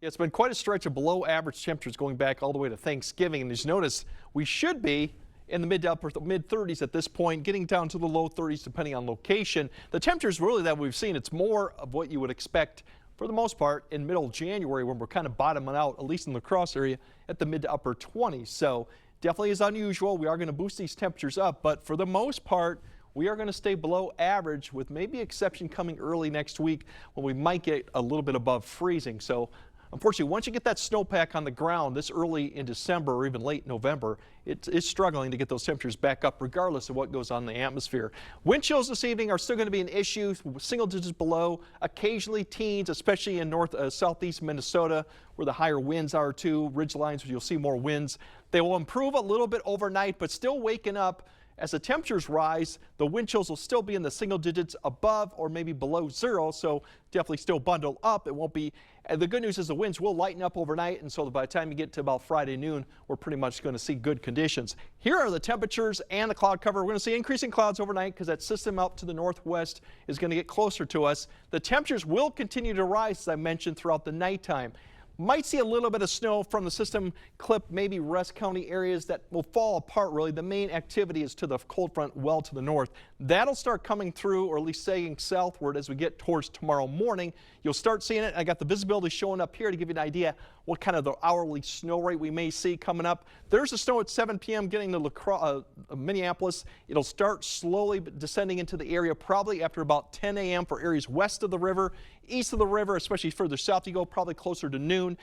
It's been quite a stretch of below average temperatures going back all the way to Thanksgiving. And as you notice, we should be in the mid to upper mid 30s at this point, getting down to the low 30s depending on location. The temperatures really that we've seen, it's more of what you would expect for the most part in middle January when we're kind of bottoming out, at least in the Cross area, at the mid to upper 20s. So definitely is unusual. We are going to boost these temperatures up, but for the most part, we are going to stay below average with maybe exception coming early next week when we might get a little bit above freezing. So unfortunately, once you get that snowpack on the ground this early in December or even late November, it's struggling to get those temperatures back up regardless of what goes on in the atmosphere. Wind chills this evening are still going to be an issue, single digits below, occasionally teens, especially in southeast Minnesota where the higher winds are too, ridge lines where you'll see more winds. They will improve a little bit overnight, but still waking up. As the temperatures rise, the wind chills will still be in the single digits above or maybe below zero, so definitely still bundle up. It won't be. And the good news is the winds will lighten up overnight, and so by the time you get to about Friday noon, we're pretty much going to see good conditions. Here are the temperatures and the cloud cover. We're going to see increasing clouds overnight because that system out to the northwest is going to get closer to us. The temperatures will continue to rise, as I mentioned, throughout the nighttime. Might see a little bit of snow from the system clip, maybe Rusk County areas that will fall apart really. The main activity is to the cold front well to the north. That'll start coming through, or at least saying southward as we get towards tomorrow morning. You'll start seeing it. I got the visibility showing up here to give you an idea what kind of the hourly snow rate we may see coming up. There's the snow at 7 p.m. getting to Minneapolis. It'll start slowly descending into the area probably after about 10 a.m. for areas west of the river, east of the river, especially further south you go, probably closer to noon.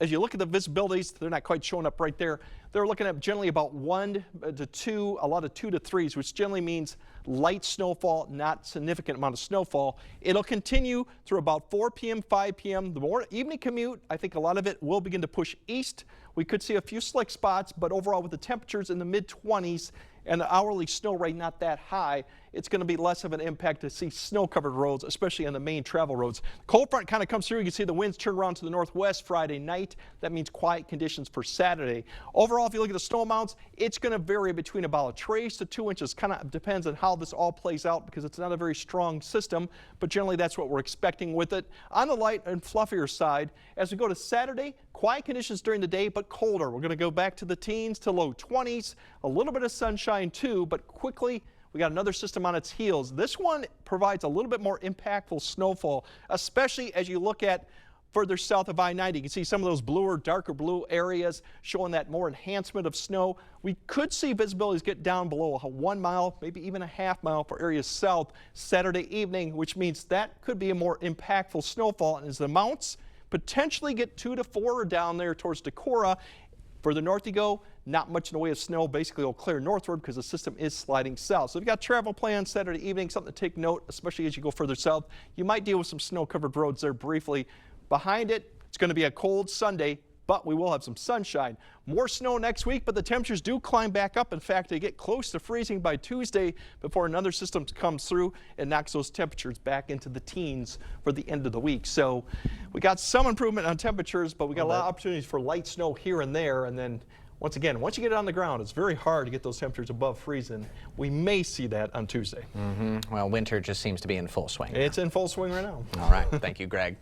As you look at the visibilities, they're not quite showing up right there. They're looking at generally about 1 to 2, a lot of 2 to 3s, which generally means light snowfall, not significant amount of snowfall. It'll continue through about 4 p.m., 5 p.m. The more evening commute, I think a lot of it will begin to push east. We could see a few slick spots, but overall with the temperatures in the mid-20s and the hourly snow rate not that high, it's going to be less of an impact to see snow-covered roads, especially on the main travel roads. Cold front kind of comes through. You can see the winds turn around to the northwest Friday night. That means quiet conditions for Saturday. Overall, if you look at the snow amounts, it's going to vary between about a trace to 2 inches. Kind of depends on how this all plays out because it's not a very strong system, but generally that's what we're expecting with it. On the light and fluffier side, as we go to Saturday, quiet conditions during the day, but colder. We're going to go back to the teens to low 20s, a little bit of sunshine too, but quickly we got another system on its heels. This one provides a little bit more impactful snowfall, especially as you look at further south of I-90. You can see some of those bluer, darker blue areas showing that more enhancement of snow. We could see visibilities get down below 1 mile, maybe even a half mile for areas south Saturday evening, which means that could be a more impactful snowfall. And as the amounts potentially get 2 to 4 down there towards Decorah. Further north you go, not much in the way of snow. Basically, it'll clear northward because the system is sliding south. So if you've got travel plans Saturday evening, something to take note, especially as you go further south. You might deal with some snow-covered roads there briefly. Behind it, it's going to be a cold Sunday, but we will have some sunshine. More snow next week, but the temperatures do climb back up. In fact, they get close to freezing by Tuesday before another system comes through and knocks those temperatures back into the teens for the end of the week. So we got some improvement on temperatures, but we got a lot of opportunities for light snow here and there. And then once again, once you get it on the ground, it's very hard to get those temperatures above freezing. We may see that on Tuesday. Well, winter just seems to be in full swing. It's in full swing right now. All right. Thank you, Greg.